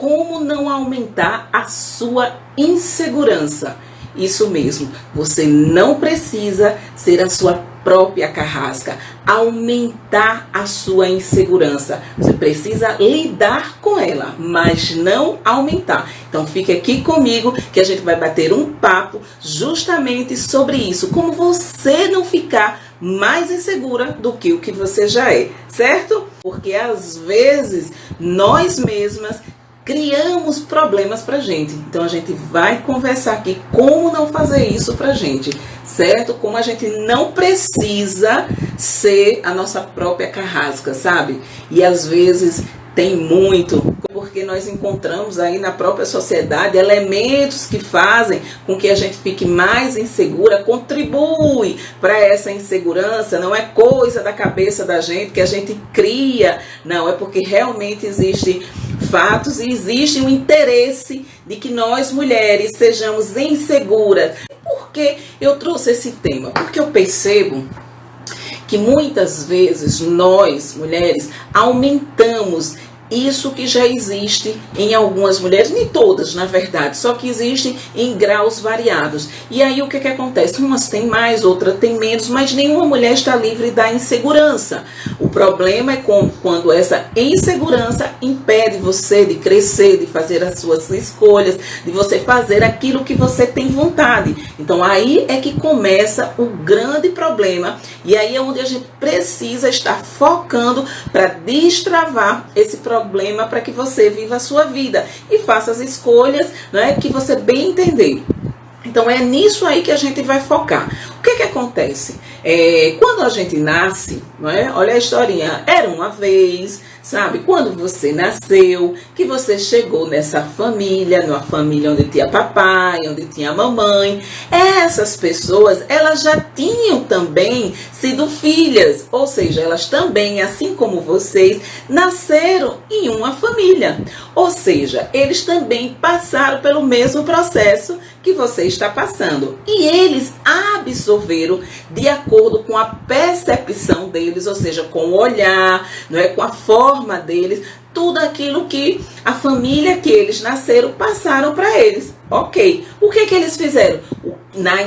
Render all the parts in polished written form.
como não aumentar a sua insegurança. Isso mesmo, você não precisa ser a sua própria carrasca, aumentar a sua insegurança. Você precisa lidar com ela, mas não aumentar. Então fique aqui comigo que a gente vai bater um papo justamente sobre isso, como você não ficar mais insegura do que o que você já é, certo? Porque às vezes nós mesmas criamos problemas pra gente. Então a gente vai conversar aqui como não fazer isso pra gente, certo? Como a gente não precisa ser a nossa própria carrasca, sabe? E às vezes tem muito, porque nós encontramos aí na própria sociedade elementos que fazem com que a gente fique mais insegura, contribui para essa insegurança. Não é coisa da cabeça da gente que a gente cria, não, é porque realmente existem fatos e existe um interesse de que nós mulheres sejamos inseguras. Por que eu trouxe esse tema? Porque eu percebo que muitas vezes nós, mulheres, aumentamos isso que já existe em algumas mulheres, nem todas, na verdade, só que existe em graus variados. E aí o que acontece? Umas têm mais, outras têm menos, mas nenhuma mulher está livre da insegurança. O problema é quando essa insegurança impede você de crescer, de fazer as suas escolhas, de você fazer aquilo que você tem vontade. Então aí é que começa o grande problema, e aí é onde a gente precisa estar focando para destravar esse problema, para que você viva a sua vida e faça as escolhas, né, que você bem entender. Então é nisso aí que a gente vai focar. O que acontece? Quando a gente nasce, não é? Olha a historinha, era uma vez, sabe? Quando você nasceu, que você chegou nessa família, numa família onde tinha papai, onde tinha mamãe, essas pessoas, elas já tinham também sido filhas, ou seja, elas também, assim como vocês, nasceram em uma família. Ou seja, eles também passaram pelo mesmo processo que você está passando. E eles absorveram de acordo com a percepção deles, ou seja, com o olhar, não é, com a forma deles, tudo aquilo que a família que eles nasceram passaram para eles. Ok. O que eles fizeram?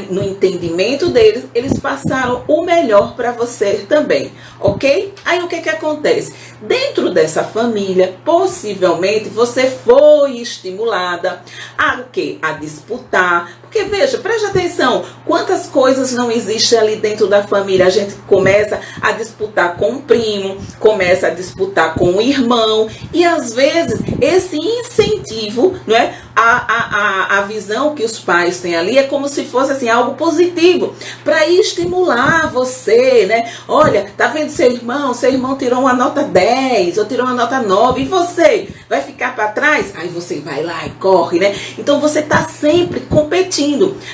No entendimento deles, eles passaram o melhor para você também, ok? Aí o que acontece? Dentro dessa família, possivelmente você foi estimulada a o quê? A disputar. Porque veja, preste atenção, quantas coisas não existem ali dentro da família. A gente começa a disputar com um primo, começa a disputar com um irmão, e às vezes esse incentivo, não é? A visão que os pais têm ali é como se fosse assim, algo positivo, para estimular você, né? Olha, tá vendo seu irmão tirou uma nota 10 ou tirou uma nota 9, e você vai ficar para trás? Aí você vai lá e corre, né? Então você tá sempre competindo.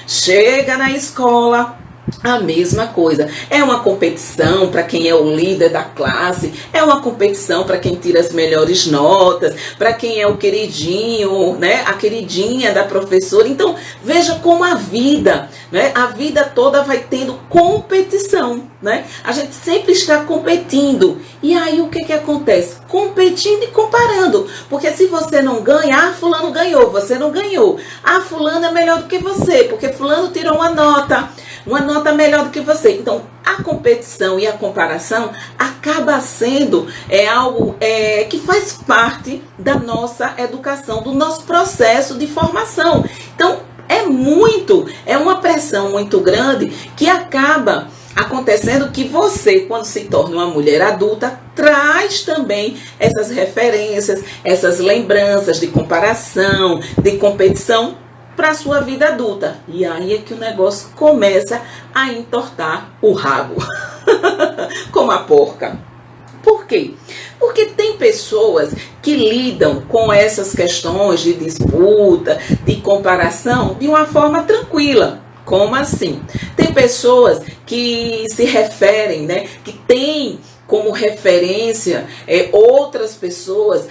Chega na escola, a mesma coisa. É uma competição para quem é o líder da classe, é uma competição para quem tira as melhores notas, para quem é o queridinho, né? A queridinha da professora. Então, veja como a vida, né? A vida toda vai tendo competição, né? A gente sempre está competindo. E aí o que acontece? Competindo e comparando. Porque se você não ganha, fulano ganhou, você não ganhou. Fulano é melhor do que você, porque fulano tirou uma nota melhor do que você. Então, a competição e a comparação acaba sendo algo que faz parte da nossa educação, do nosso processo de formação. Então, é uma pressão muito grande que acaba acontecendo que você, quando se torna uma mulher adulta, traz também essas referências, essas lembranças de comparação, de competição para a sua vida adulta. E aí é que o negócio começa a entortar o rabo, como a porca. Por quê? Porque tem pessoas que lidam com essas questões de disputa, de comparação, de uma forma tranquila. Como assim? Tem pessoas que se referem, né, que têm como referência outras pessoas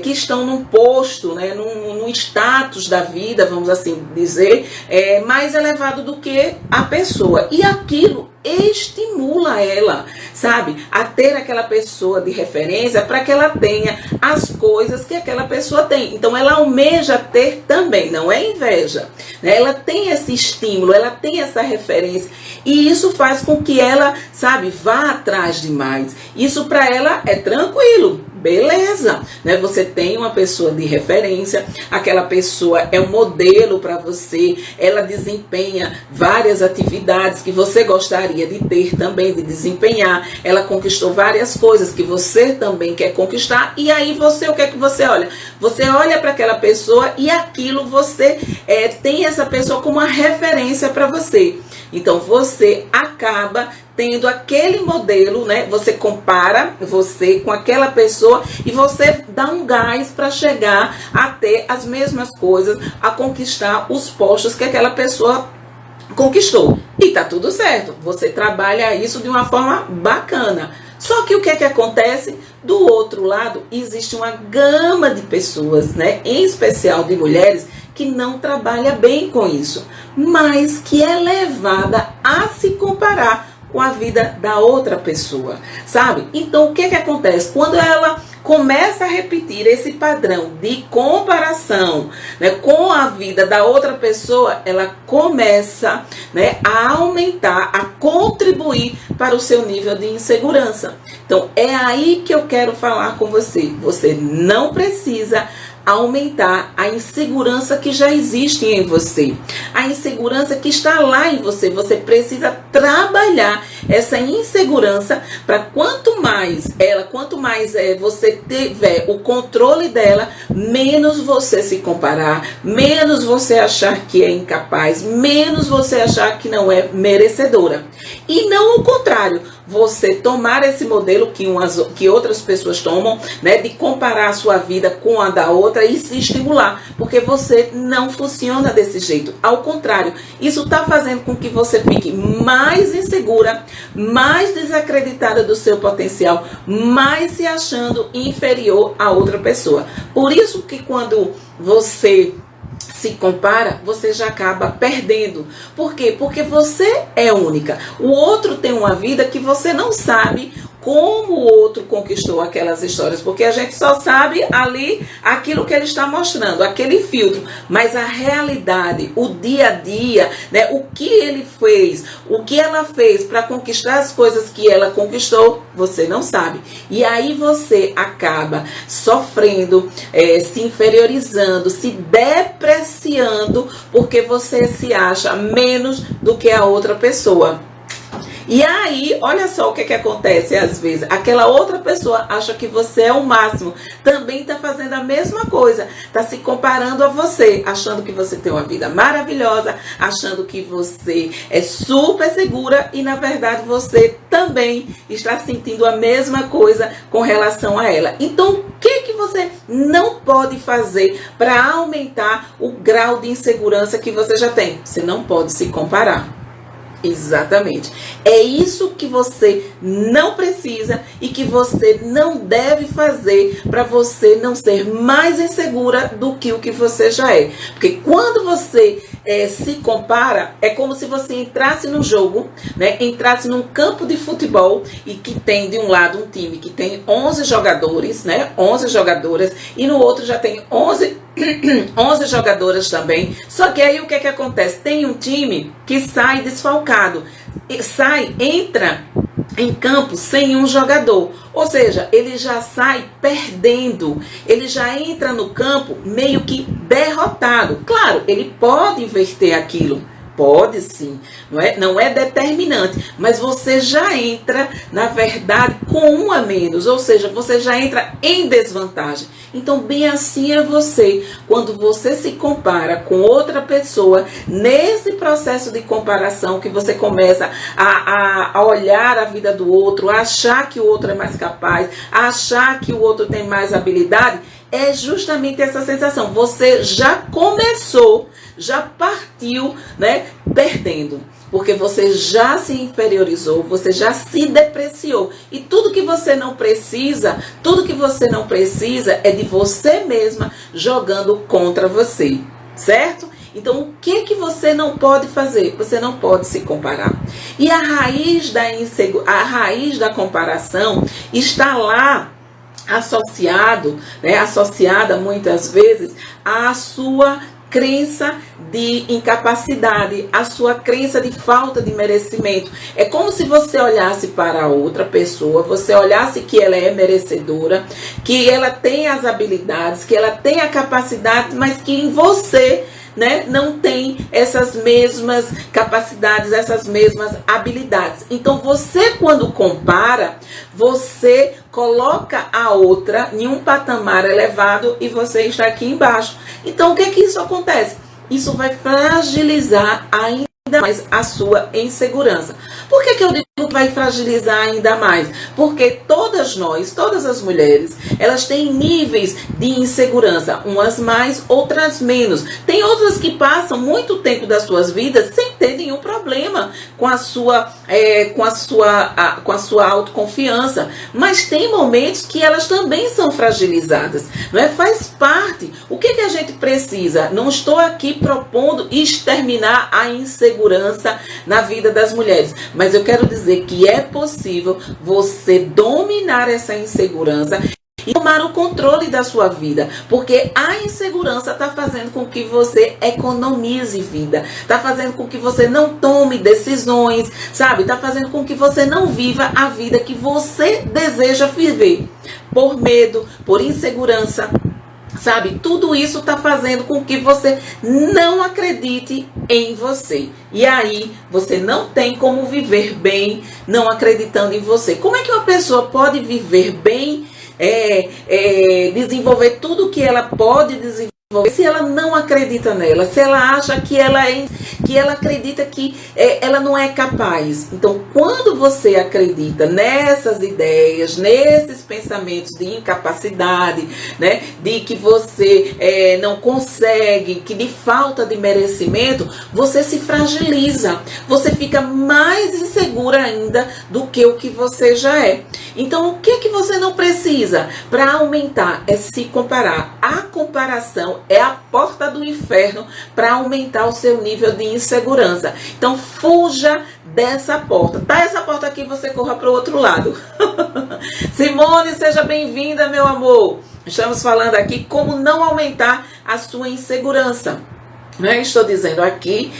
que estão num posto, né, num status da vida, vamos assim dizer, mais elevado do que a pessoa. E aquilo estimula ela, sabe, a ter aquela pessoa de referência para que ela tenha as coisas que aquela pessoa tem. Então ela almeja ter também, não é inveja, né? Ela tem esse estímulo, ela tem essa referência e isso faz com que ela, sabe, vá atrás de mais. Isso para ela é tranquilo. Beleza, né? Você tem uma pessoa de referência, aquela pessoa é um modelo para você, ela desempenha várias atividades que você gostaria de ter também, de desempenhar, ela conquistou várias coisas que você também quer conquistar, e aí você, o que é que você olha? Você olha para aquela pessoa e aquilo você tem essa pessoa como uma referência para você. Então você acaba tendo aquele modelo, né? Você compara você com aquela pessoa e você dá um gás para chegar a ter as mesmas coisas, a conquistar os postos que aquela pessoa conquistou. E tá tudo certo. Você trabalha isso de uma forma bacana. Só que o que é que acontece? Do outro lado, existe uma gama de pessoas, né? Em especial de mulheres, que não trabalha bem com isso, mas que é levada a se comparar com a vida da outra pessoa, sabe? Então, o que é que acontece? Quando ela começa a repetir esse padrão de comparação, né, com a vida da outra pessoa, ela começa, né, a aumentar, a contribuir para o seu nível de insegurança. Então, é aí que eu quero falar com você. Você não precisa aumentar a insegurança que já existe em você, a insegurança que está lá em você. Você precisa trabalhar essa insegurança para quanto mais você tiver o controle dela, menos você se comparar, menos você achar que é incapaz, menos você achar que não é merecedora. E não o contrário, você tomar esse modelo que outras pessoas tomam, né, de comparar a sua vida com a da outra e se estimular, porque você não funciona desse jeito. Ao contrário, isso está fazendo com que você fique mais insegura, mais desacreditada do seu potencial, mais se achando inferior a outra pessoa. Por isso que quando você se compara, você já acaba perdendo. Por quê? Porque você é única. O outro tem uma vida que você não sabe como o outro conquistou aquelas histórias, porque a gente só sabe ali aquilo que ele está mostrando, aquele filtro, mas a realidade, o dia a dia, né, o que ele fez, o que ela fez para conquistar as coisas que ela conquistou, você não sabe. E aí você acaba sofrendo, se inferiorizando, se depreciando, porque você se acha menos do que a outra pessoa. E aí, olha só o que acontece às vezes. Aquela outra pessoa acha que você é o máximo. Também está fazendo a mesma coisa. Está se comparando a você. Achando que você tem uma vida maravilhosa. Achando que você é super segura. E na verdade você também está sentindo a mesma coisa com relação a ela. Então, o que você não pode fazer para aumentar o grau de insegurança que você já tem? Você não pode se comparar. Exatamente. É isso que você não precisa e que você não deve fazer para você não ser mais insegura do que o que você já é. Porque quando você se compara, é como se você entrasse num jogo, né? Entrasse num campo de futebol e que tem de um lado um time que tem 11 jogadores, né? 11 jogadoras, e no outro já tem 11 jogadoras também. Só que aí o que acontece? Tem um time que sai desfalcado, entra em campo sem um jogador, ou seja, ele já sai perdendo, ele já entra no campo meio que derrotado. Claro, ele pode inverter aquilo, pode sim, não é determinante, mas você já entra, na verdade, com um a menos, ou seja, você já entra em desvantagem. Então, bem assim é você, quando você se compara com outra pessoa, nesse processo de comparação que você começa a olhar a vida do outro, a achar que o outro é mais capaz, a achar que o outro tem mais habilidade, é justamente essa sensação. Você já começou, já partiu, né, perdendo. Porque você já se inferiorizou, você já se depreciou. E tudo que você não precisa é de você mesma jogando contra você, certo? Então, o que que você não pode fazer? Você não pode se comparar. E a raiz da comparação está lá associada muitas vezes à sua crença de incapacidade, a sua crença de falta de merecimento. É como se você olhasse para outra pessoa, você olhasse que ela é merecedora, que ela tem as habilidades, que ela tem a capacidade, mas que em você, né, não tem essas mesmas capacidades, essas mesmas habilidades. Então você, quando compara, você coloca a outra em um patamar elevado e você está aqui embaixo. Então o que que isso acontece? Isso vai fragilizar ainda mais a sua insegurança. Por que que eu digo que vai fragilizar ainda mais? Porque todas nós, todas as mulheres, elas têm níveis de insegurança, umas mais, outras menos. Tem outras que passam muito tempo das suas vidas sem ter nenhum problema com a sua autoconfiança, mas tem momentos que elas também são fragilizadas, não é? Faz parte. O que que a gente precisa? Não estou aqui propondo exterminar a insegurança na vida das mulheres, mas eu quero dizer que é possível você dominar essa insegurança e tomar o controle da sua vida, porque a insegurança está fazendo com que você economize vida, está fazendo com que você não tome decisões, sabe? Está fazendo com que você não viva a vida que você deseja viver, por medo, por insegurança. Sabe, tudo isso está fazendo com que você não acredite em você. E aí, você não tem como viver bem não acreditando em você. Como é que uma pessoa pode viver bem, desenvolver tudo o que ela pode desenvolver, se ela não acredita nela, se ela acha que ela acredita que ela não é capaz? Então, quando você acredita nessas ideias, nesses pensamentos de incapacidade, né, de que você não consegue, que de falta de merecimento, você se fragiliza, você fica mais insegura ainda do que o que você já é. Então, o que você não precisa para aumentar? É se comparar. A comparação é a porta do inferno para aumentar o seu nível de insegurança. Então, fuja dessa porta. Tá essa porta aqui, você corra para o outro lado. Simone, seja bem-vinda, meu amor. Estamos falando aqui como não aumentar a sua insegurança. Estou dizendo aqui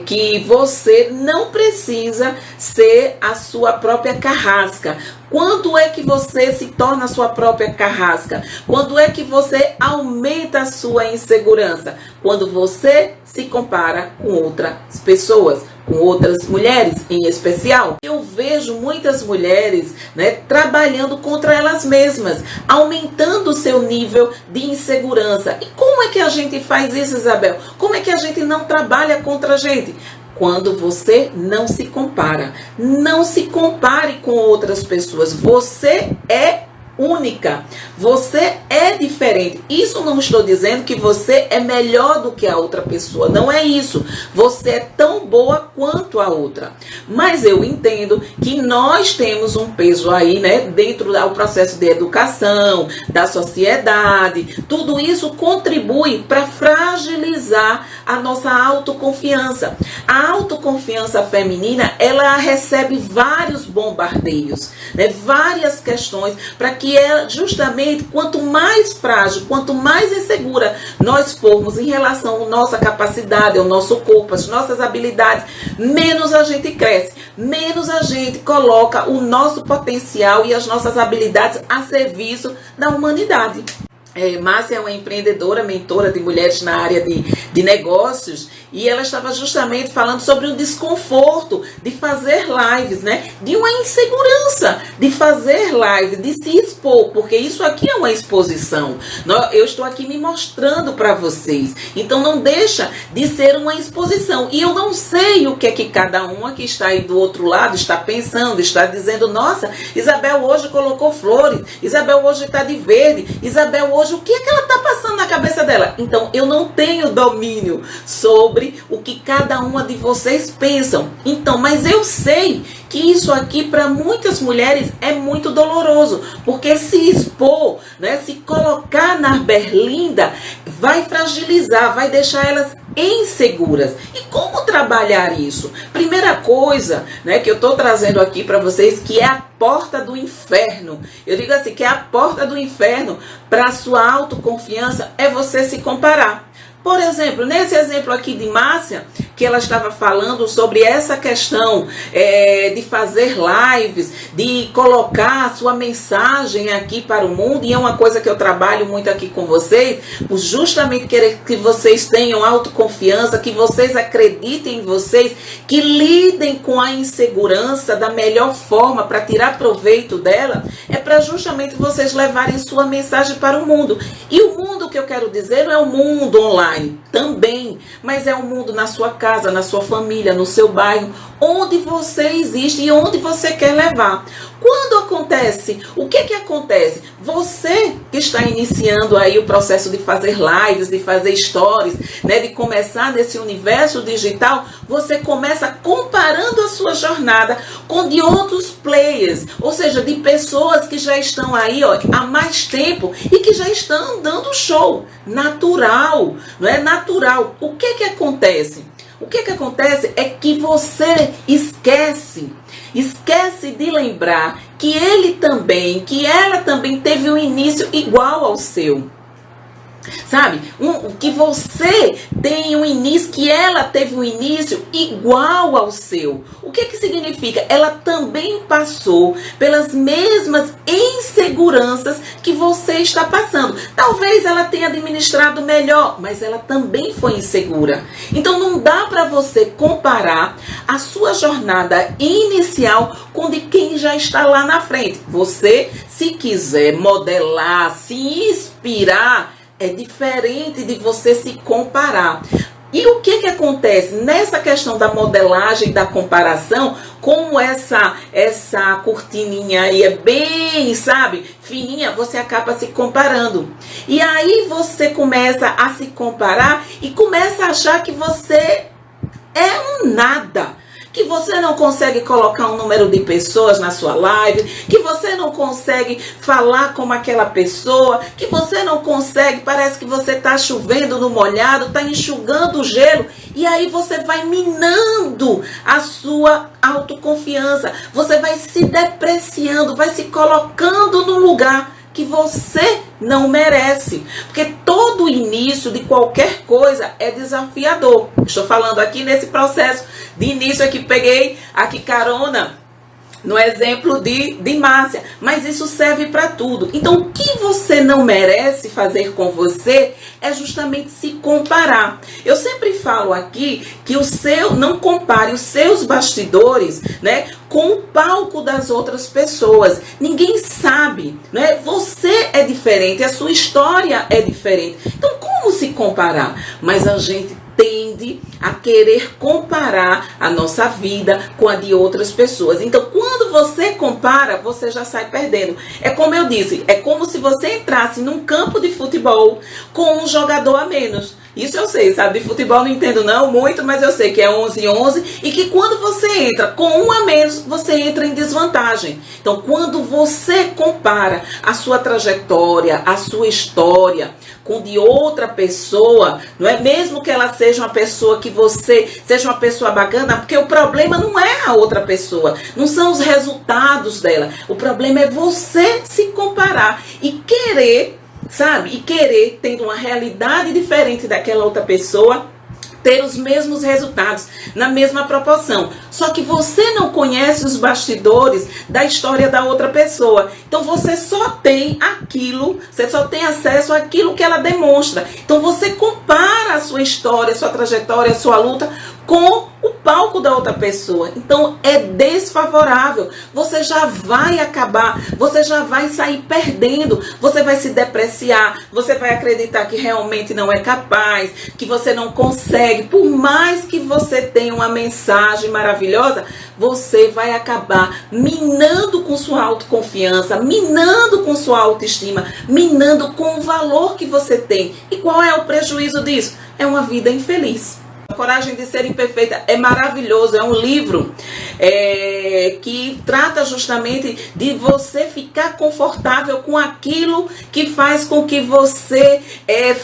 que você não precisa ser a sua própria carrasca. Quando é que você se torna a sua própria carrasca? Quando é que você aumenta a sua insegurança? Quando você se compara com outras pessoas, com outras mulheres em especial. Eu vejo muitas mulheres, né, trabalhando contra elas mesmas, aumentando o seu nível de insegurança. E como é que a gente faz isso, Isabel? Como é que a gente não trabalha contra a gente? Quando você não se compara. Não se compare com outras pessoas. Você é única. Você é diferente. Isso não estou dizendo que você é melhor do que a outra pessoa. Não é isso. Você é tão boa quanto a outra. Mas eu entendo que nós temos um peso aí, né? Dentro do processo de educação, da sociedade. Tudo isso contribui para fragilizar a nossa autoconfiança. A autoconfiança feminina, ela recebe vários bombardeios, né? Várias questões para que ela, justamente, quanto mais frágil, quanto mais insegura nós formos em relação à nossa capacidade, ao nosso corpo, às nossas habilidades, menos a gente cresce, menos a gente coloca o nosso potencial e as nossas habilidades a serviço da humanidade. Márcia é uma empreendedora, mentora de mulheres na área de negócios, e ela estava justamente falando sobre o desconforto de fazer lives, né? De uma insegurança de fazer live, de se expor, porque isso aqui é uma exposição. Eu estou aqui me mostrando para vocês, então não deixa de ser uma exposição. E eu não sei o que é que cada uma que está aí do outro lado está pensando, está dizendo: nossa, Isabel hoje colocou flores, Isabel hoje está de verde, Isabel hoje, o que é que ela está passando na cabeça dela? Então, eu não tenho domínio sobre o que cada uma de vocês pensam. Então, mas eu sei que isso aqui para muitas mulheres é muito doloroso, porque se expor, né, se colocar na berlinda, vai fragilizar, vai deixar elas inseguras. E como trabalhar isso? Primeira coisa, né, que eu estou trazendo aqui para vocês, que é a porta do inferno. Eu digo assim, que é a porta do inferno para a sua autoconfiança é você se comparar. Por exemplo, nesse exemplo aqui de Márcia, que ela estava falando sobre essa questão de fazer lives, de colocar a sua mensagem aqui para o mundo, e é uma coisa que eu trabalho muito aqui com vocês, por justamente querer que vocês tenham autoconfiança, que vocês acreditem em vocês, que lidem com a insegurança da melhor forma para tirar proveito dela, é para justamente vocês levarem sua mensagem para o mundo. E o mundo que eu quero dizer não é o mundo online, também, mas é o mundo na sua casa, na sua família, no seu bairro, onde você existe e onde você quer levar. Quando acontece, o que acontece? Você que está iniciando aí o processo de fazer lives, de fazer stories, né, de começar nesse universo digital, você começa comparando a sua jornada com de outros players, ou seja, de pessoas que já estão aí, ó, há mais tempo e que já estão dando show. Natural, não é natural. O que acontece? O que acontece é que você esquece de lembrar que que ela também teve um início igual ao seu. Sabe? Que você tem um início, que ela teve um início igual ao seu. O que significa? Ela também passou pelas mesmas inseguranças que você está passando. Talvez ela tenha administrado melhor, mas ela também foi insegura. Então não dá para você comparar a sua jornada inicial com de quem já está lá na frente. Você, se quiser modelar, se inspirar, é diferente de você se comparar. E o que acontece nessa questão da modelagem, da comparação, como essa cortininha aí é bem, sabe, fininha, você acaba se comparando. E aí você começa a se comparar e começa a achar que você é um nada. Que você não consegue colocar um número de pessoas na sua live, que você não consegue falar como aquela pessoa, que você não consegue, parece que você está chovendo no molhado, está enxugando o gelo, e aí você vai minando a sua autoconfiança, você vai se depreciando, vai se colocando no lugar que você não merece, porque todo início de qualquer coisa é desafiador. Estou falando aqui nesse processo de início aqui, peguei aqui carona no exemplo de Márcia, mas isso serve para tudo. Então, o que você não merece fazer com você é justamente se comparar. Eu sempre falo aqui que não compare os seus bastidores, né, com o palco das outras pessoas. Ninguém sabe, né? Você é diferente, a sua história é diferente. Então, como se comparar? Mas a gente tende a querer comparar a nossa vida com a de outras pessoas. Então, quando você compara, você já sai perdendo. É como eu disse, é como se você entrasse num campo de futebol com um jogador a menos. Isso eu sei, sabe? De futebol não entendo não muito, mas eu sei que é 11-11 e que quando você entra com um a menos, você entra em desvantagem. Então, quando você compara a sua trajetória, a sua história com de outra pessoa, não é? Mesmo que ela seja uma pessoa que você seja uma pessoa bacana, porque o problema não é a outra pessoa, não são os resultados dela. O problema é você se comparar e querer, sabe? E querer, tendo uma realidade diferente daquela outra pessoa, ter os mesmos resultados, na mesma proporção. Só que você não conhece os bastidores da história da outra pessoa. Então você só tem aquilo, você só tem acesso àquilo que ela demonstra. Então você compara a sua história, a sua trajetória, a sua luta com o palco da outra pessoa. Então é desfavorável. Você já vai acabar, você já vai sair perdendo, você vai se depreciar, você vai acreditar que realmente não é capaz, que você não consegue. Por mais que você tenha uma mensagem maravilhosa, você vai acabar minando com sua autoconfiança, minando com sua autoestima, minando com o valor que você tem. E qual é o prejuízo disso? É uma vida infeliz. Coragem de Ser Imperfeita. É maravilhoso, é um livro que trata justamente de você ficar confortável com aquilo que faz com que você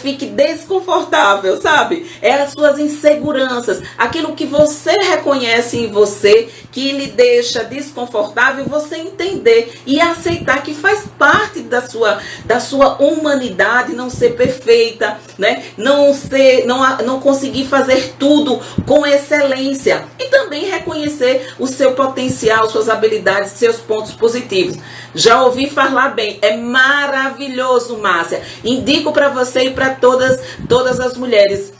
fique desconfortável, sabe? É as suas inseguranças, aquilo que você reconhece em você, que lhe deixa desconfortável, você entender e aceitar que faz parte da sua humanidade não ser perfeita, né? Não conseguir fazer tudo com excelência, e também reconhecer o seu potencial, suas habilidades, seus pontos positivos. Já ouvi falar bem, é maravilhoso, Márcia. Indico para você e para todas as mulheres.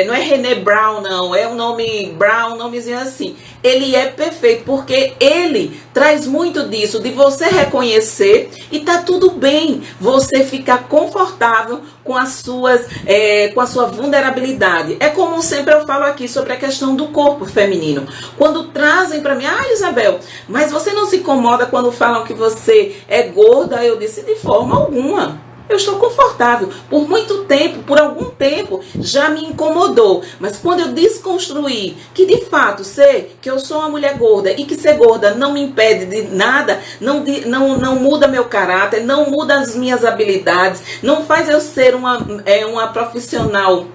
Não é René Brown, não, é um nome Brown, um nomezinho assim. Ele é perfeito porque ele traz muito disso, de você reconhecer e tá tudo bem você ficar confortável com a sua vulnerabilidade. É como sempre eu falo aqui sobre a questão do corpo feminino. Quando trazem para mim, Isabel, mas você não se incomoda quando falam que você é gorda? Eu disse, de forma alguma. Eu estou confortável. Por muito tempo, por algum tempo, já me incomodou. Mas quando eu desconstruí que de fato sei que eu sou uma mulher gorda e que ser gorda não me impede de nada, não muda meu caráter, não muda as minhas habilidades, não faz eu ser uma profissional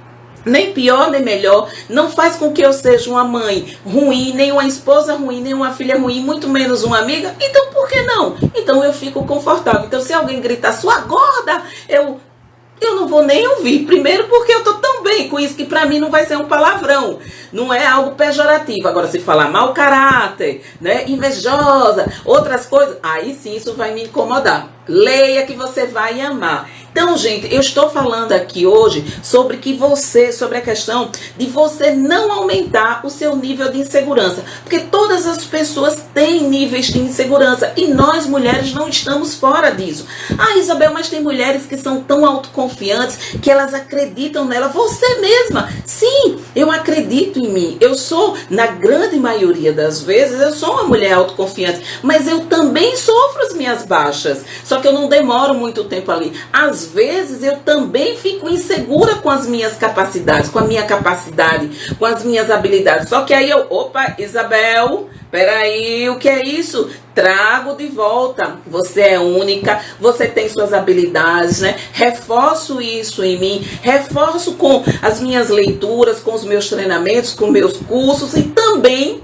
nem pior nem melhor, não faz com que eu seja uma mãe ruim, nem uma esposa ruim, nem uma filha ruim, muito menos uma amiga. Então por que não? Então eu fico confortável. Então se alguém gritar sua gorda, eu não vou nem ouvir. Primeiro porque eu tô tão bem com isso que pra mim não vai ser um palavrão, não é algo pejorativo. Agora se falar mau caráter, né, invejosa, outras coisas, aí sim isso vai me incomodar. Leia que você vai amar. Então, gente, eu estou falando aqui hoje sobre a questão de você não aumentar o seu nível de insegurança. Porque todas as pessoas têm níveis de insegurança e nós, mulheres, não estamos fora disso. Isabel, mas tem mulheres que são tão autoconfiantes que elas acreditam nela. Você mesma. Sim, eu acredito em mim. Eu sou, na grande maioria das vezes, eu sou uma mulher autoconfiante. Mas eu também sofro as minhas baixas. Só que eu não demoro muito tempo ali. Às vezes eu também fico insegura com as minhas capacidades, com a minha capacidade, com as minhas habilidades. Só que aí Isabel, peraí, o que é isso? Trago de volta. Você é única, você tem suas habilidades, né? Reforço isso em mim, reforço com as minhas leituras, com os meus treinamentos, com meus cursos e também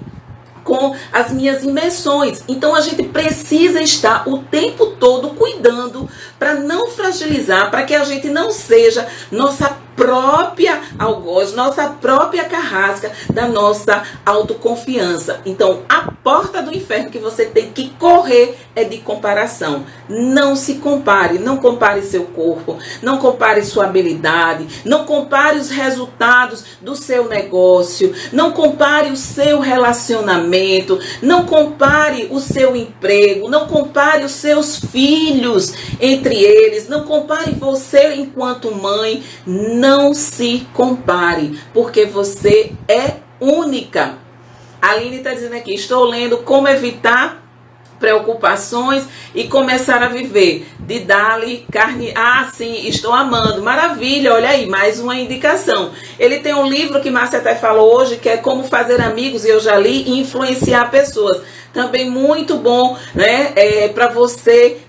com as minhas imersões. Então a gente precisa estar o tempo todo cuidando para não fragilizar, para que a gente não seja nossa própria algoz, nossa própria carrasca da nossa autoconfiança. Então a porta do inferno que você tem que correr é de comparação. Não se compare, não compare seu corpo, não compare sua habilidade, não compare os resultados do seu negócio, não compare o seu relacionamento, não compare o seu emprego, não compare os seus filhos entre eles, não compare você enquanto mãe, não se compare, porque você é única. A Aline está dizendo aqui, estou lendo Como Evitar Preocupações e Começar a Viver, de Dali Carne. Sim, estou amando, maravilha, olha aí, mais uma indicação. Ele tem um livro que Márcia até falou hoje, que é Como Fazer Amigos, e eu já li, e Influenciar Pessoas. Também muito bom, né, para você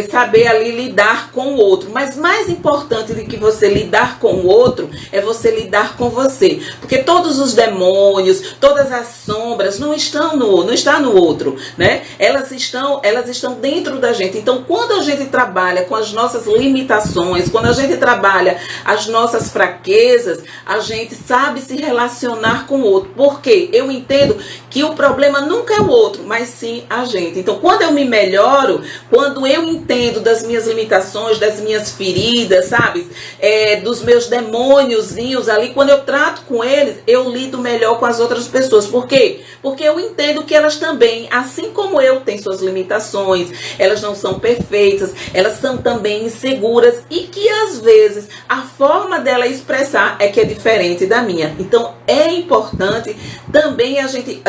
saber ali lidar com o outro. Mas mais importante do que você lidar com o outro é você lidar com você. Porque todos os demônios, todas as sombras não estão no outro, né? Elas estão dentro da gente. Então, quando a gente trabalha com as nossas limitações, quando a gente trabalha as nossas fraquezas, a gente sabe se relacionar com o outro. Porque eu entendo que o problema nunca é o outro, mas sim a gente. Então, quando eu me melhoro, quando eu entendo das minhas limitações, das minhas feridas, sabe? Dos meus demôniozinhos ali, quando eu trato com eles, eu lido melhor com as outras pessoas. Por quê? Porque eu entendo que elas também, assim como eu, têm suas limitações, elas não são perfeitas, elas são também inseguras e que às vezes a forma dela expressar é que é diferente da minha. Então, é importante também a gente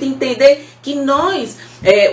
entender que nós,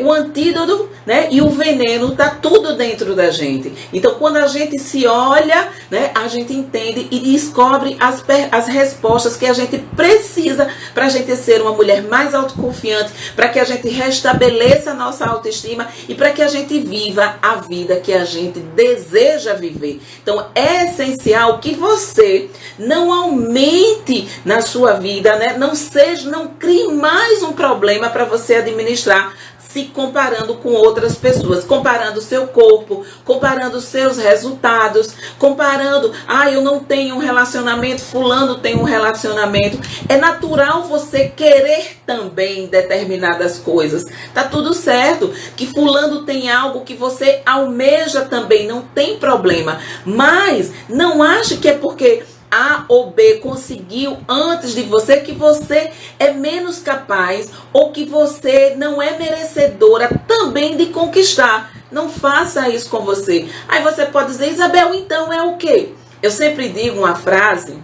o antídoto, né, e o veneno tá tudo dentro da gente. Então, quando a gente se olha, né, a gente entende e descobre as respostas que a gente precisa para a gente ser uma mulher mais autoconfiante, para que a gente restabeleça a nossa autoestima e para que a gente viva a vida que a gente deseja viver. Então, é essencial que você não aumente na sua vida, né, não crie mais um problema para você administrar, se comparando com outras pessoas, comparando o seu corpo, comparando os seus resultados, comparando, eu não tenho um relacionamento, fulano tem um relacionamento. É natural você querer também determinadas coisas. Tá tudo certo, que fulano tem algo que você almeja também, não tem problema. Mas não ache que é porque A ou B conseguiu antes de você que você é menos capaz ou que você não é merecedora também de conquistar. Não faça isso com você. Aí você pode dizer, Isabel, então é o quê? Eu sempre digo uma frase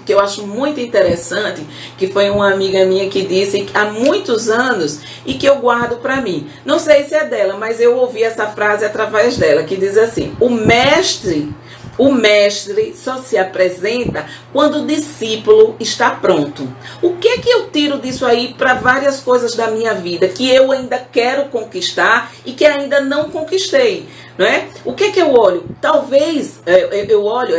que eu acho muito interessante, que foi uma amiga minha que disse há muitos anos e que eu guardo para mim. Não sei se é dela, mas eu ouvi essa frase através dela, que diz assim: o mestre só se apresenta quando o discípulo está pronto. O que é que eu tiro disso aí para várias coisas da minha vida que eu ainda quero conquistar e que ainda não conquistei, não é? O que é que eu olho? Talvez eu olho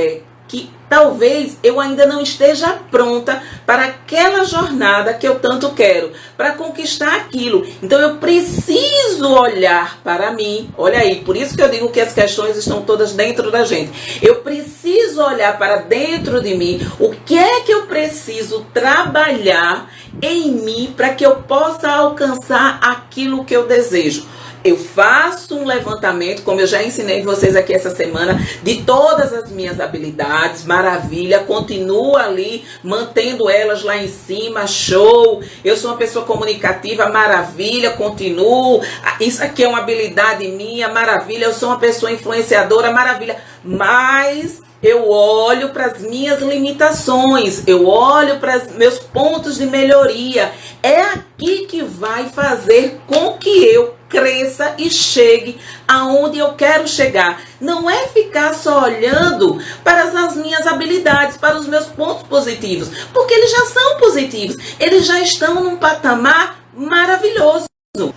que talvez eu ainda não esteja pronta para aquela jornada que eu tanto quero, para conquistar aquilo. Então eu preciso olhar para mim. Olha aí, por isso que eu digo que as questões estão todas dentro da gente. Eu preciso olhar para dentro de mim. O que é que eu preciso trabalhar em mim para que eu possa alcançar aquilo que eu desejo? Eu faço um levantamento, como eu já ensinei vocês aqui essa semana, de todas as minhas habilidades, maravilha, continuo ali, mantendo elas lá em cima, show. Eu sou uma pessoa comunicativa, maravilha, continuo. Isso aqui é uma habilidade minha, maravilha. Eu sou uma pessoa influenciadora, maravilha. Mas eu olho para as minhas limitações, eu olho para os meus pontos de melhoria. É aqui que vai fazer com que eu cresça e chegue aonde eu quero chegar. Não é ficar só olhando para as minhas habilidades, para os meus pontos positivos, porque eles já são positivos, eles já estão num patamar maravilhoso,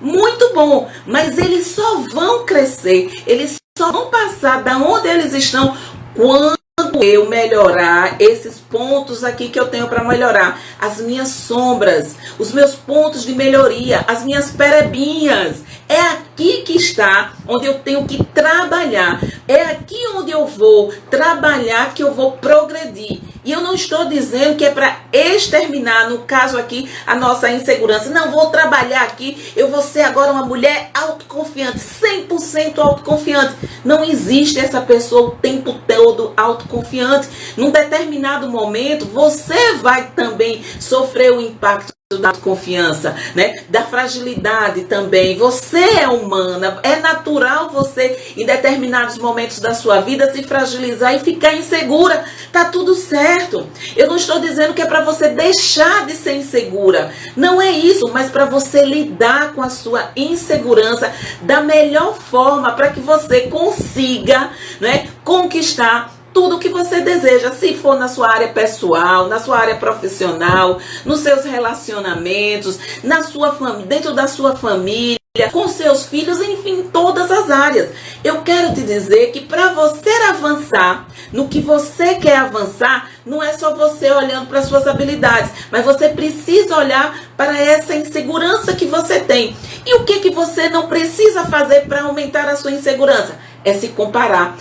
muito bom, mas eles só vão crescer, eles só vão passar da onde eles estão quando eu melhorar esses pontos aqui que eu tenho para melhorar, as minhas sombras, os meus pontos de melhoria, as minhas perebinhas. É aqui que está onde eu tenho que trabalhar. É aqui onde eu vou trabalhar que eu vou progredir. E eu não estou dizendo que é para exterminar, no caso aqui, a nossa insegurança. Não, vou trabalhar aqui, eu vou ser agora uma mulher autoconfiante, 100% autoconfiante. Não existe essa pessoa o tempo todo autoconfiante. Num determinado momento, você vai também sofrer o impacto da autoconfiança, né? Da fragilidade também. Você é humana, é natural você, em determinados momentos da sua vida, se fragilizar e ficar insegura. Tá tudo certo. Eu não estou dizendo que é para você deixar de ser insegura. Não é isso, mas para você lidar com a sua insegurança da melhor forma para que você consiga, né, conquistar tudo que você deseja, se for na sua área pessoal, na sua área profissional, nos seus relacionamentos, na sua dentro da sua família, com seus filhos, enfim, todas as áreas. Eu quero te dizer que para você avançar no que você quer avançar, não é só você olhando para suas habilidades, mas você precisa olhar para essa insegurança que você tem. E o que você não precisa fazer para aumentar a sua insegurança? É se comparar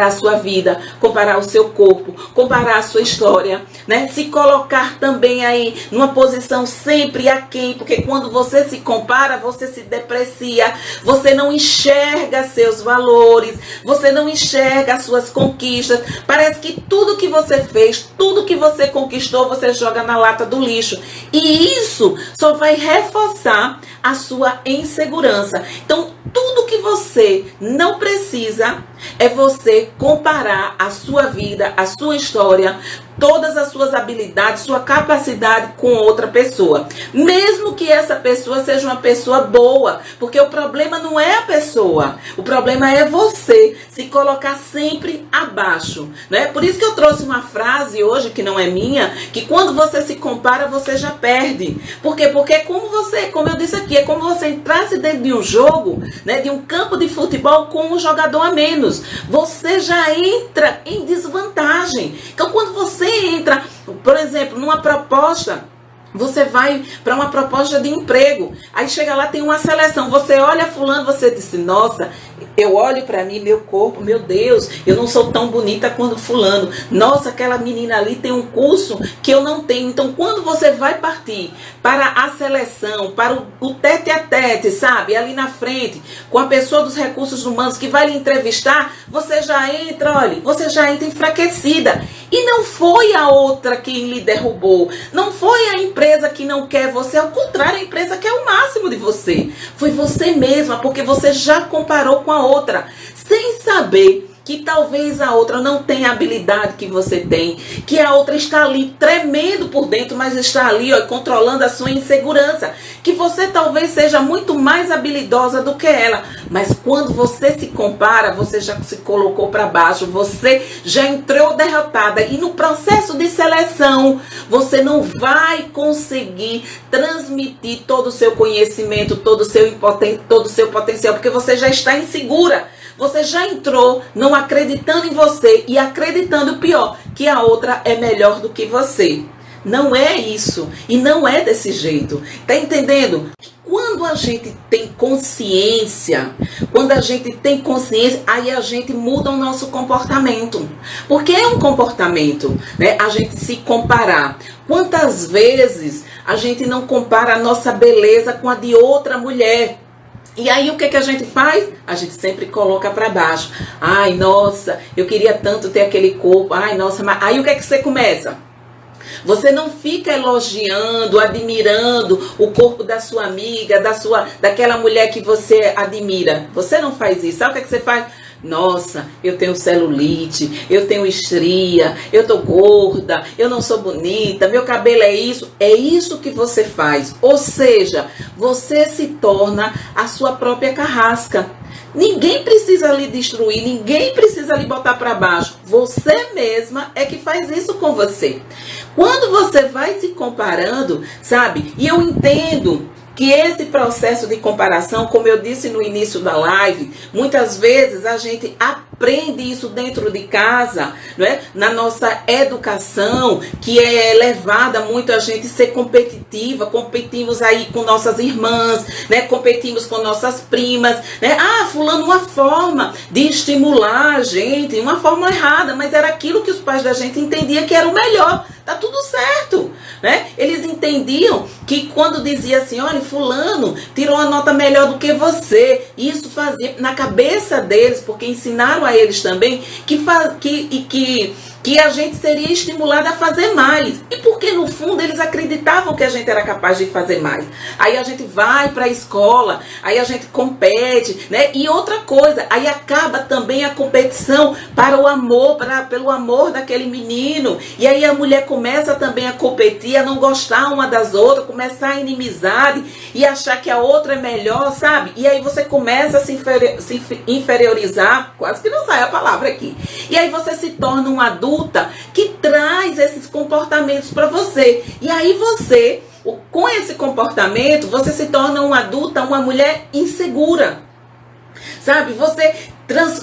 a sua vida, comparar o seu corpo, comparar a sua história, né? Se colocar também aí numa posição sempre aquém, porque quando você se compara, você se deprecia, você não enxerga seus valores, você não enxerga as suas conquistas, parece que tudo que você fez, tudo que você conquistou, você joga na lata do lixo, e isso só vai reforçar a sua insegurança. Então, tudo que você não precisa é você comparar a sua vida, a sua história, todas as suas habilidades, sua capacidade com outra pessoa. Mesmo que essa pessoa seja uma pessoa boa, porque o problema não é a pessoa, o problema é você se colocar sempre abaixo, né? Por isso que eu trouxe uma frase hoje, que não é minha, que quando você se compara, você já perde. Por quê? Porque como eu disse aqui, é como você entrasse dentro de um jogo, né, de um campo de futebol com um jogador a menos. Você já entra em desvantagem. Então, quando você entra, por exemplo, numa proposta, você vai para uma proposta de emprego, aí chega lá, tem uma seleção, você olha fulano, você disse, nossa, eu olho para mim, meu corpo, meu Deus, eu não sou tão bonita quanto fulano, nossa, aquela menina ali tem um curso que eu não tenho. Então, quando você vai partir para a seleção, para o tete a tete, sabe, ali na frente, com a pessoa dos recursos humanos que vai lhe entrevistar, você já entra, olha, você já entra enfraquecida. E não foi a outra quem lhe derrubou, não foi a empresa que não quer você, ao contrário, a empresa quer o máximo de você. Foi você mesma, porque você já comparou com a outra, sem saber que talvez a outra não tenha a habilidade que você tem, que a outra está ali tremendo por dentro, mas está ali, ó, controlando a sua insegurança, que você talvez seja muito mais habilidosa do que ela, mas quando você se compara, você já se colocou para baixo, você já entrou derrotada, e no processo de seleção, você não vai conseguir transmitir todo o seu conhecimento, todo o seu potencial, porque você já está insegura. Você já entrou não acreditando em você e acreditando, pior, que a outra é melhor do que você. Não é isso. E não é desse jeito. Tá entendendo? Quando a gente tem consciência, aí a gente muda o nosso comportamento. Porque é um comportamento, né? A gente se comparar. Quantas vezes a gente não compara a nossa beleza com a de outra mulher? E aí o que a gente faz? A gente sempre coloca para baixo. Ai, nossa, eu queria tanto ter aquele corpo. Ai, nossa, mas aí o que você começa? Você não fica elogiando, admirando o corpo da sua amiga, daquela mulher que você admira. Você não faz isso. Sabe o que você faz? Nossa, eu tenho celulite, eu tenho estria, eu tô gorda, eu não sou bonita, meu cabelo é isso. É isso que você faz. Ou seja, você se torna a sua própria carrasca. Ninguém precisa lhe destruir, ninguém precisa lhe botar para baixo. Você mesma é que faz isso com você. Quando você vai se comparando, sabe? E eu entendo que esse processo de comparação, como eu disse no início da live, muitas vezes a gente aprende isso dentro de casa, não é? Na nossa educação, que é levada muito a gente ser competitiva, competimos aí com nossas irmãs, né? Competimos com nossas primas, né? Ah, fulano, uma forma de estimular a gente, uma forma errada, mas era aquilo que os pais da gente entendiam que era o melhor. Tá tudo certo, né? Eles entendiam que quando dizia assim, olha, fulano tirou uma nota melhor do que você, isso fazia na cabeça deles, porque ensinaram a eles também que a gente seria estimulado a fazer mais. E porque no fundo eles acreditavam que a gente era capaz de fazer mais. Aí a gente vai para a escola, aí a gente compete, né? E outra coisa, aí acaba também a competição para o amor, pelo amor daquele menino. E aí a mulher começa também a competir, a não gostar uma das outras, começar a inimizade e achar que a outra é melhor, sabe? E aí você começa a se inferiorizar, quase que não sai a palavra aqui. E aí você se torna um adulto que traz esses comportamentos para você. E aí você, com esse comportamento, você se torna uma adulta, uma mulher insegura. Sabe? Você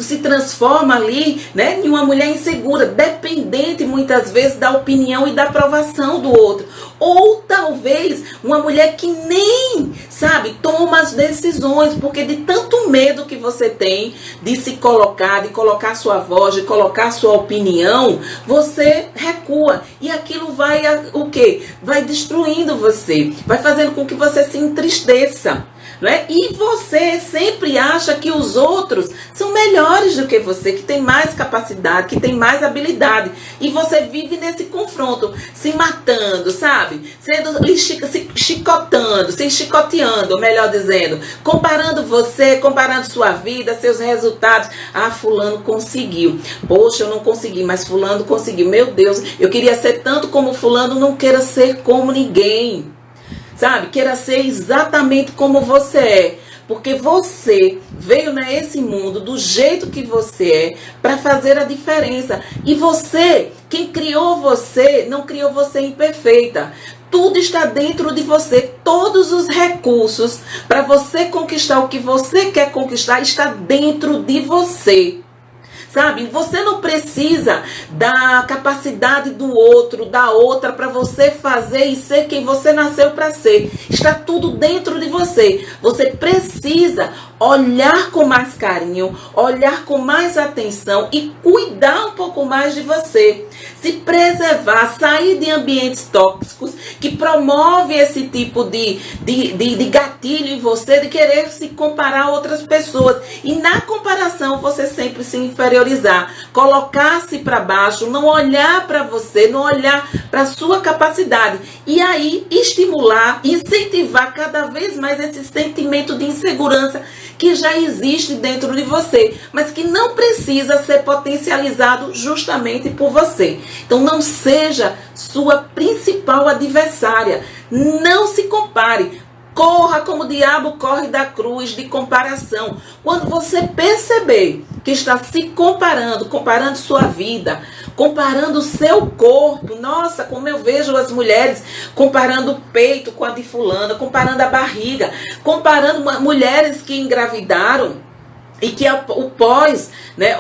se transforma ali, né, em uma mulher insegura, dependente muitas vezes da opinião e da aprovação do outro. Ou talvez uma mulher que nem, sabe, toma as decisões, porque de tanto medo que você tem de se colocar, de colocar sua voz, de colocar sua opinião, você recua. E aquilo vai, o quê? Vai destruindo você, vai fazendo com que você se entristeça. né? E você sempre acha que os outros são melhores do que você, que tem mais capacidade, que tem mais habilidade. E você vive nesse confronto, se matando, sabe? Se chicotando, se chicoteando, melhor dizendo. Comparando você, comparando sua vida, seus resultados. Ah, fulano conseguiu. Poxa, eu não consegui, mas fulano conseguiu. Meu Deus, eu queria ser tanto como fulano, não queira ser como ninguém. Sabe? Queira ser exatamente como você é. Porque você veio nesse mundo do jeito que você é para fazer a diferença. E você, quem criou você, não criou você imperfeita. Tudo está dentro de você. Todos os recursos para você conquistar o que você quer conquistar está dentro de você. Sabe, você não precisa da capacidade do outro, da outra, para você fazer e ser quem você nasceu para ser. Está tudo dentro de você. Você precisa olhar com mais carinho, olhar com mais atenção e cuidar um pouco mais de você. Se preservar, sair de ambientes tóxicos que promovem esse tipo de gatilho em você, de querer se comparar a outras pessoas. E na comparação você sempre se inferiorizar, colocar-se para baixo, não olhar para você, não olhar para a sua capacidade. E aí estimular, incentivar cada vez mais esse sentimento de insegurança que já existe dentro de você, mas que não precisa ser potencializado justamente por você. Então não seja sua principal adversária. Não se compare. Corra como o diabo corre da cruz de comparação. Quando você perceber que está se comparando sua vida, comparando o seu corpo, nossa, como eu vejo as mulheres comparando o peito com a de fulana, comparando a barriga, comparando mulheres que engravidaram e que o pós, né,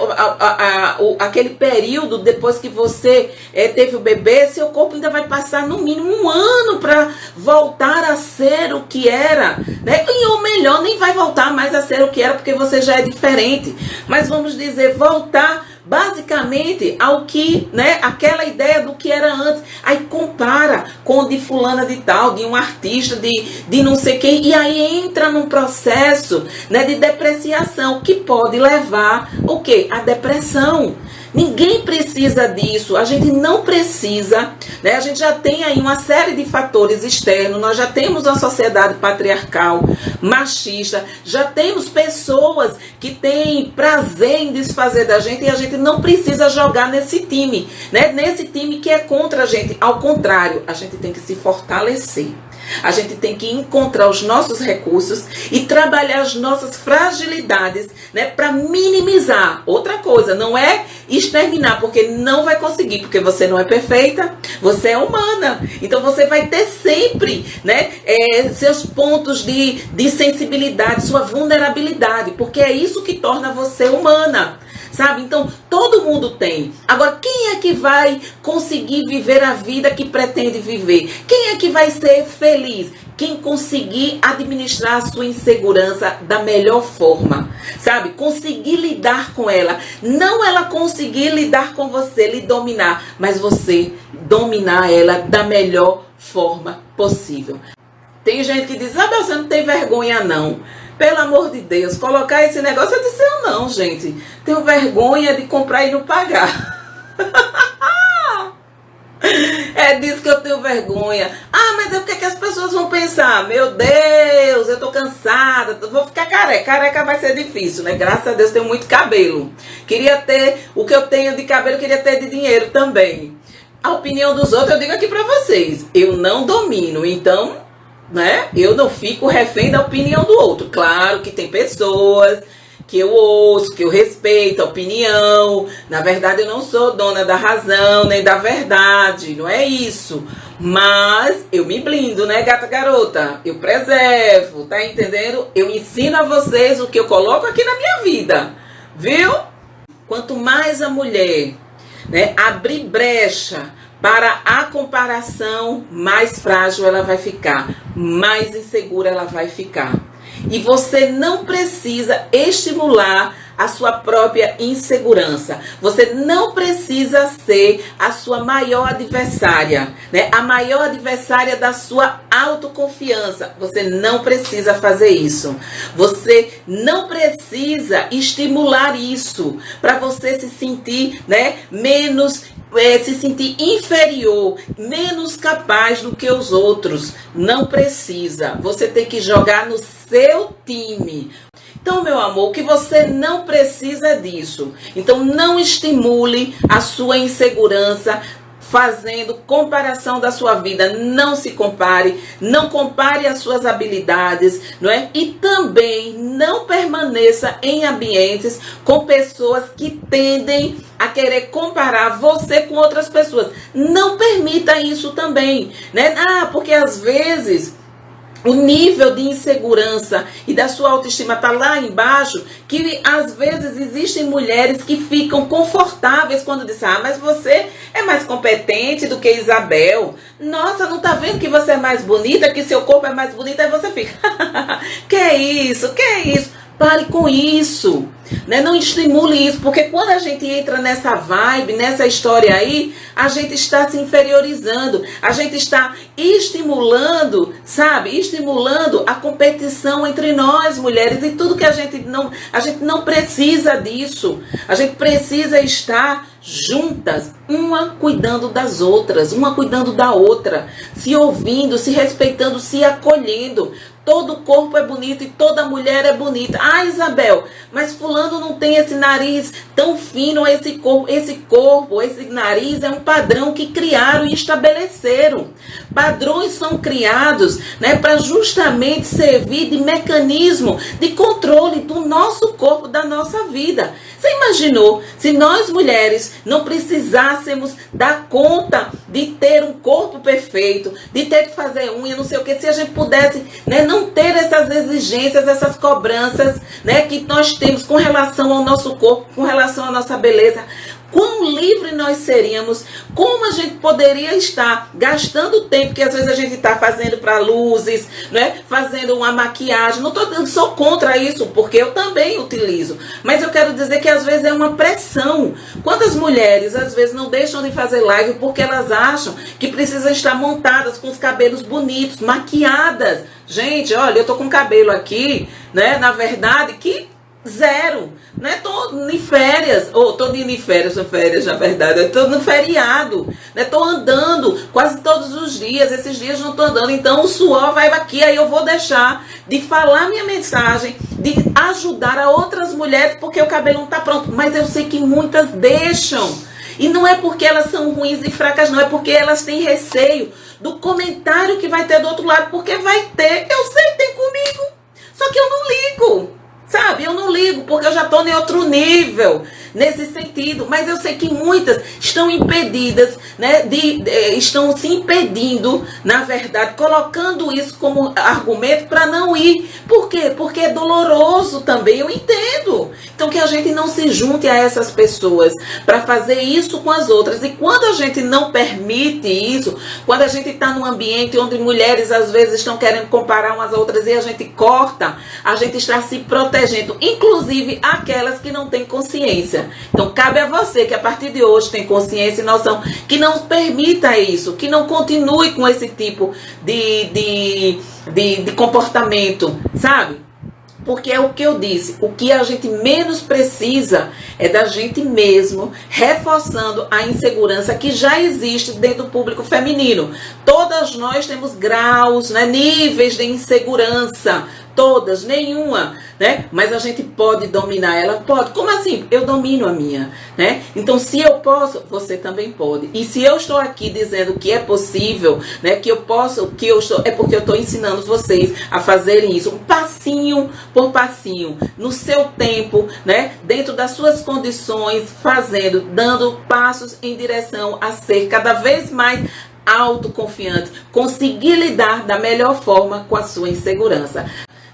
aquele período depois que você teve o bebê, seu corpo ainda vai passar no mínimo 1 ano para voltar a ser o que era, né? Ou melhor, nem vai voltar mais a ser o que era porque você já é diferente. Mas vamos dizer, voltar basicamente ao que, né, aquela ideia do que era antes. Aí compara com o de fulana de tal, de um artista, de não sei quem, e aí entra num processo, né, de depreciação que pode levar o quê? A depressão. Ninguém precisa disso, a gente não precisa, né? A gente já tem aí uma série de fatores externos, nós já temos uma sociedade patriarcal, machista, já temos pessoas que têm prazer em desfazer da gente e a gente não precisa jogar nesse time, né? Nesse time que é contra a gente. Ao contrário, a gente tem que se fortalecer. A gente tem que encontrar os nossos recursos e trabalhar as nossas fragilidades, né, para minimizar. Outra coisa, não é exterminar, porque não vai conseguir, porque você não é perfeita, você é humana. Então você vai ter sempre, né, seus pontos de sensibilidade, sua vulnerabilidade, porque é isso que torna você humana. Sabe? Então, todo mundo tem. Agora, quem é que vai conseguir viver a vida que pretende viver? Quem é que vai ser feliz? Quem conseguir administrar a sua insegurança da melhor forma. Sabe? Conseguir lidar com ela. Não ela conseguir lidar com você, lhe dominar, mas você dominar ela da melhor forma possível. Tem gente que diz, você não tem vergonha não. Pelo amor de Deus, colocar esse negócio, eu disse, eu não, gente. Tenho vergonha de comprar e não pagar. É disso que eu tenho vergonha. Mas o que é que as pessoas vão pensar? Meu Deus, eu tô cansada, vou ficar careca. Careca vai ser difícil, né? Graças a Deus tenho muito cabelo. Queria ter o que eu tenho de cabelo, queria ter de dinheiro também. A opinião dos outros, eu digo aqui pra vocês. Eu não domino, então, né? Eu não fico refém da opinião do outro. Claro que tem pessoas que eu ouço, que eu respeito a opinião. Na verdade, eu não sou dona da razão, nem da verdade. Não é isso. Mas eu me blindo, né, gata garota? Eu preservo, tá entendendo? Eu ensino a vocês o que eu coloco aqui na minha vida. Viu? Quanto mais a mulher, né, abrir brecha para a comparação, mais frágil ela vai ficar, mais insegura ela vai ficar. E você não precisa estimular a sua própria insegurança. Você não precisa ser a sua maior adversária, né? A maior adversária da sua autoconfiança. Você não precisa fazer isso. Você não precisa estimular isso para você se sentir, né, menos, se sentir inferior, menos capaz do que os outros. Não precisa. Você tem que jogar no seu time. Então, meu amor, que você não precisa disso. Então, não estimule a sua insegurança fazendo comparação da sua vida. Não se compare, não compare as suas habilidades, não é? E também não permaneça em ambientes com pessoas que tendem a querer comparar você com outras pessoas. Não permita isso também, né? Porque às vezes o nível de insegurança e da sua autoestima está lá embaixo, que às vezes existem mulheres que ficam confortáveis quando dizem, mas você é mais competente do que Isabel. Nossa, não tá vendo que você é mais bonita, que seu corpo é mais bonito? Aí você fica, que é isso, que é isso? Pare com isso, né? Não estimule isso, porque quando a gente entra nessa vibe, nessa história aí, a gente está se inferiorizando, a gente está estimulando, sabe? Estimulando a competição entre nós, mulheres, e tudo que a gente não precisa disso. A gente precisa estar juntas, uma cuidando das outras, uma cuidando da outra, se ouvindo, se respeitando, se acolhendo. Todo corpo é bonito e toda mulher é bonita. Isabel, mas fulano não tem esse nariz tão fino, esse corpo, esse nariz é um padrão que criaram e estabeleceram. Padrões são criados, né, para justamente servir de mecanismo de controle do nosso corpo, da nossa vida. Você imaginou se nós mulheres não precisássemos dar conta de ter um corpo perfeito, de ter que fazer unha, não sei o que, se a gente pudesse, né, não ter essas exigências, essas cobranças, né, que nós temos com relação ao nosso corpo, com relação à nossa beleza? Quão livre nós seríamos, como a gente poderia estar gastando tempo que às vezes a gente está fazendo para luzes, né? Fazendo uma maquiagem. Não sou contra isso, porque eu também utilizo. Mas eu quero dizer que às vezes é uma pressão. Quantas mulheres às vezes não deixam de fazer live porque elas acham que precisam estar montadas com os cabelos bonitos, maquiadas. Gente, olha, eu tô com cabelo aqui, né? Na verdade, que zero, né? Tô em férias, tô indo em férias, na verdade, eu tô no feriado, né? Tô andando quase todos os dias, esses dias não tô andando, então o suor vai aqui, aí eu vou deixar de falar minha mensagem, de ajudar a outras mulheres, porque o cabelo não tá pronto, mas eu sei que muitas deixam, e não é porque elas são ruins e fracas, não, é porque elas têm receio do comentário que vai ter do outro lado, porque vai ter, eu sei que tem comigo, só que eu não ligo. Sabe, eu não ligo, porque eu já estou em outro nível nesse sentido. Mas eu sei que muitas estão impedidas, né, estão se impedindo, na verdade, colocando isso como argumento para não ir. Por quê? Porque é doloroso também, eu entendo. Então que a gente não se junte a essas pessoas para fazer isso com as outras. E quando a gente não permite isso, quando a gente está num ambiente onde mulheres às vezes estão querendo comparar umas outras e a gente corta, a gente está se protegendo, inclusive aquelas que não têm consciência. Então cabe a você que a partir de hoje tem consciência e noção, que não permita isso, que não continue com esse tipo de comportamento, sabe? Porque é o que eu disse, o que a gente menos precisa é da gente mesmo reforçando a insegurança que já existe dentro do público feminino. Todas nós temos graus, né, níveis de insegurança, todas, nenhuma, né? Mas a gente pode dominar ela? Pode. Como assim? Eu domino a minha, né? Então, se eu posso, você também pode. E se eu estou aqui dizendo que é possível, né, que eu posso, que eu estou, é porque eu estou ensinando vocês a fazerem isso, passinho por passinho, no seu tempo, né, dentro das suas condições, fazendo, dando passos em direção a ser cada vez mais autoconfiante, conseguir lidar da melhor forma com a sua insegurança.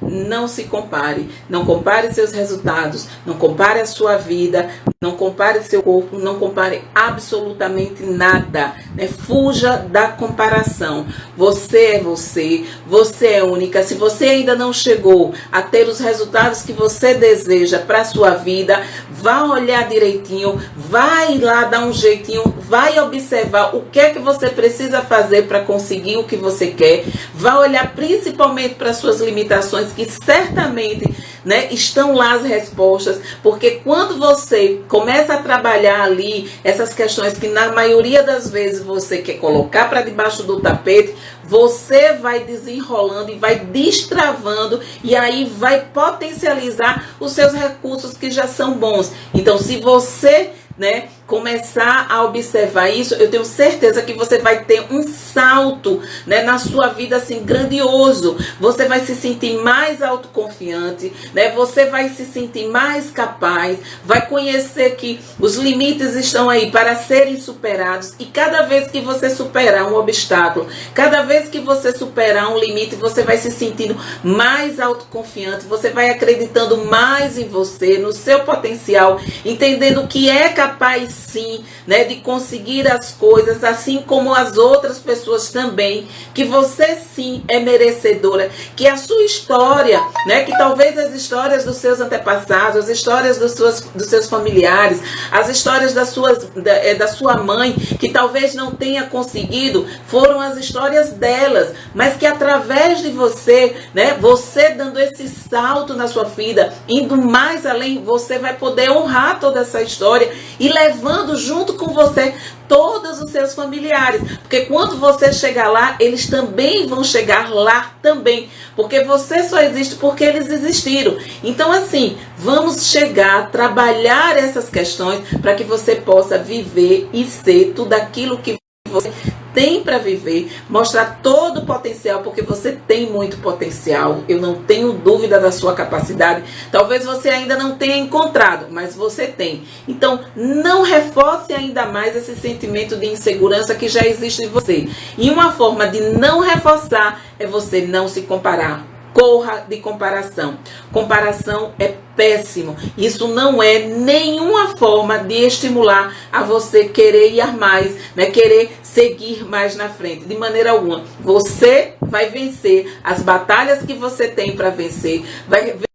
não se compare. Não compare seus resultados, não compare a sua vida, não compare seu corpo, não compare absolutamente nada, né? Fuja da comparação. Você é você é única. Se você ainda não chegou a ter os resultados que você deseja para a sua vida, vá olhar direitinho, vai lá dar um jeitinho, vai observar o que é que você precisa fazer para conseguir o que você quer, vai olhar principalmente para suas limitações, que certamente, né, estão lá as respostas, porque quando você começa a trabalhar ali essas questões que na maioria das vezes você quer colocar para debaixo do tapete, você vai desenrolando e vai destravando, e aí vai potencializar os seus recursos que já são bons. Então, se você, né, começar a observar isso, eu tenho certeza que você vai ter um salto, né, na sua vida assim grandioso. Você vai se sentir mais autoconfiante, né? Você vai se sentir mais capaz, vai conhecer que os limites estão aí para serem superados, e cada vez que você superar um obstáculo, cada vez que você superar um limite, você vai se sentindo mais autoconfiante, você vai acreditando mais em você, no seu potencial, entendendo que é capaz sim, né, de conseguir as coisas, assim como as outras pessoas também, que você sim é merecedora, que a sua história, né, que talvez as histórias dos seus antepassados, as histórias dos seus familiares, as histórias da sua mãe, que talvez não tenha conseguido, foram as histórias delas, mas que através de você, né, você dando esse salto na sua vida, indo mais além, você vai poder honrar toda essa história e levando junto com você todos os seus familiares, porque quando você chegar lá, eles também vão chegar lá também, porque você só existe porque eles existiram. Então assim, vamos chegar, trabalhar essas questões para que você possa viver e ser tudo aquilo que você tem para viver, mostrar todo o potencial, porque você tem muito potencial. Eu não tenho dúvida da sua capacidade. Talvez você ainda não tenha encontrado, mas você tem. Então, não reforce ainda mais esse sentimento de insegurança que já existe em você. E uma forma de não reforçar é você não se comparar. Corra de comparação. Comparação é péssimo. Isso não é nenhuma forma de estimular a você querer ir mais, né? Querer seguir mais na frente. De maneira alguma. Você vai vencer as batalhas que você tem para vencer. Vai vencer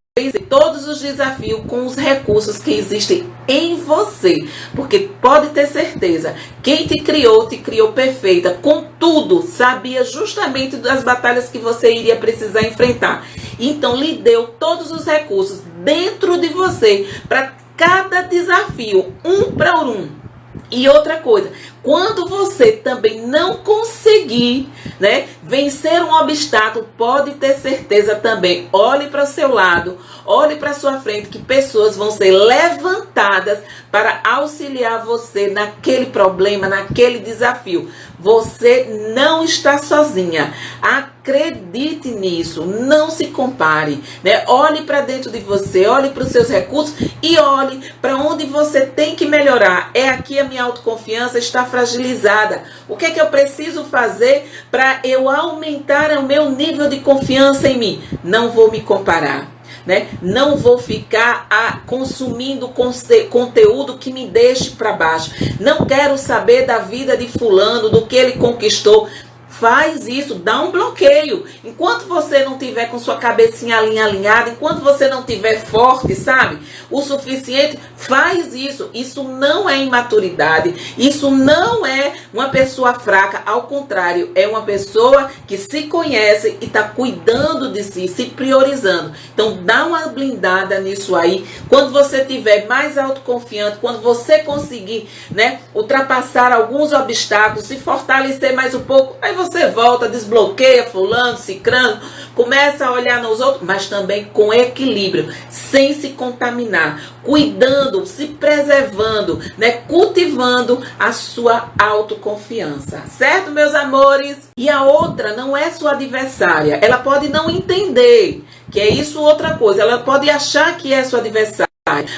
todos os desafios com os recursos que existem em você. Porque pode ter certeza, quem te criou perfeita. Contudo, sabia justamente das batalhas que você iria precisar enfrentar. Então, lhe deu todos os recursos dentro de você para cada desafio, um para um. E outra coisa, quando você também não conseguir, né, vencer um obstáculo, pode ter certeza também, olhe para o seu lado, olhe para a sua frente, que pessoas vão ser levantadas para auxiliar você naquele problema, naquele desafio. Você não está sozinha. Acredite nisso, não se compare, né? Olhe para dentro de você, olhe para os seus recursos e olhe para onde você tem que melhorar. É aqui a minha autoconfiança está fragilizada. O que é que eu preciso fazer para eu aumentar o meu nível de confiança em mim? Não vou me comparar, né? Não vou ficar consumindo conteúdo que me deixe para baixo. Não quero saber da vida de fulano, do que ele conquistou. Faz isso, dá um bloqueio. Enquanto você não tiver com sua cabecinha alinhada, enquanto você não tiver forte, sabe, o suficiente, faz isso. Isso não é imaturidade, isso não é uma pessoa fraca, ao contrário, é uma pessoa que se conhece e está cuidando de si, se priorizando. Então dá uma blindada nisso aí. Quando você tiver mais autoconfiante, quando você conseguir, né, ultrapassar alguns obstáculos, se fortalecer mais um pouco, aí você volta, desbloqueia fulano, cicrano, começa a olhar nos outros, mas também com equilíbrio, sem se contaminar, cuidando, se preservando, né, cultivando a sua autoconfiança, certo, meus amores? E a outra não é sua adversária, ela pode não entender que é isso outra coisa, ela pode achar que é sua adversária,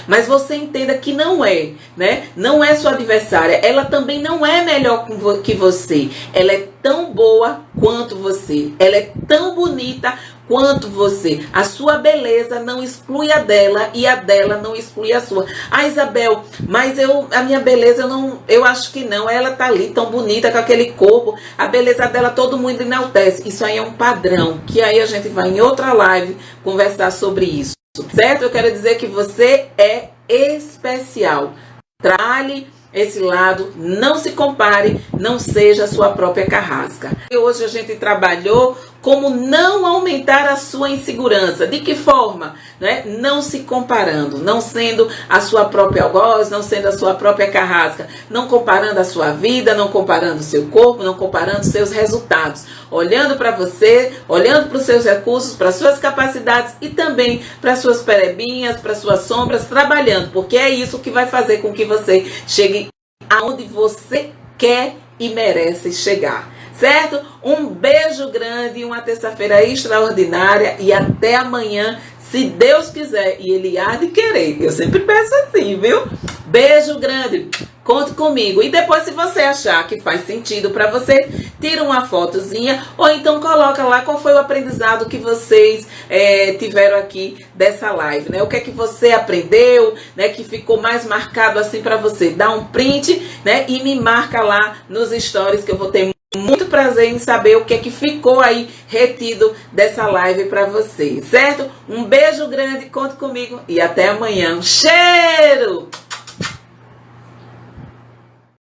mas você entenda que não é, né? Não é sua adversária. Ela também não é melhor que você. Ela é tão boa quanto você. Ela é tão bonita quanto você. A sua beleza não exclui a dela e a dela não exclui a sua. Ah, Isabel, mas a minha beleza eu acho que não. Ela tá ali tão bonita com aquele corpo, a beleza dela todo mundo enaltece. Isso aí é um padrão, que aí a gente vai em outra live conversar sobre isso. Certo? Eu quero dizer que você é especial. Trabalhe esse lado, não se compare, não seja a sua própria carrasca. E hoje a gente trabalhou como não aumentar a sua insegurança. De que forma? Não se comparando, não sendo a sua própria algoz, não sendo a sua própria carrasca, não comparando a sua vida, não comparando o seu corpo, não comparando seus resultados. Olhando para você, olhando para os seus recursos, para as suas capacidades e também para as suas perebinhas, para as suas sombras, trabalhando, porque é isso que vai fazer com que você chegue aonde você quer e merece chegar. Certo? Um beijo grande, uma terça-feira extraordinária e até amanhã, se Deus quiser e Ele há de querer. Eu sempre peço assim, viu? Beijo grande, conte comigo. E depois, se você achar que faz sentido para você, tira uma fotozinha ou então coloca lá qual foi o aprendizado que vocês tiveram aqui dessa live, né? O que é que você aprendeu, né? Que ficou mais marcado assim para você. Dá um print, né? E me marca lá nos stories que eu vou ter muito prazer em saber o que é que ficou aí retido dessa live para vocês, certo? Um beijo grande, conte comigo e até amanhã. Um cheiro!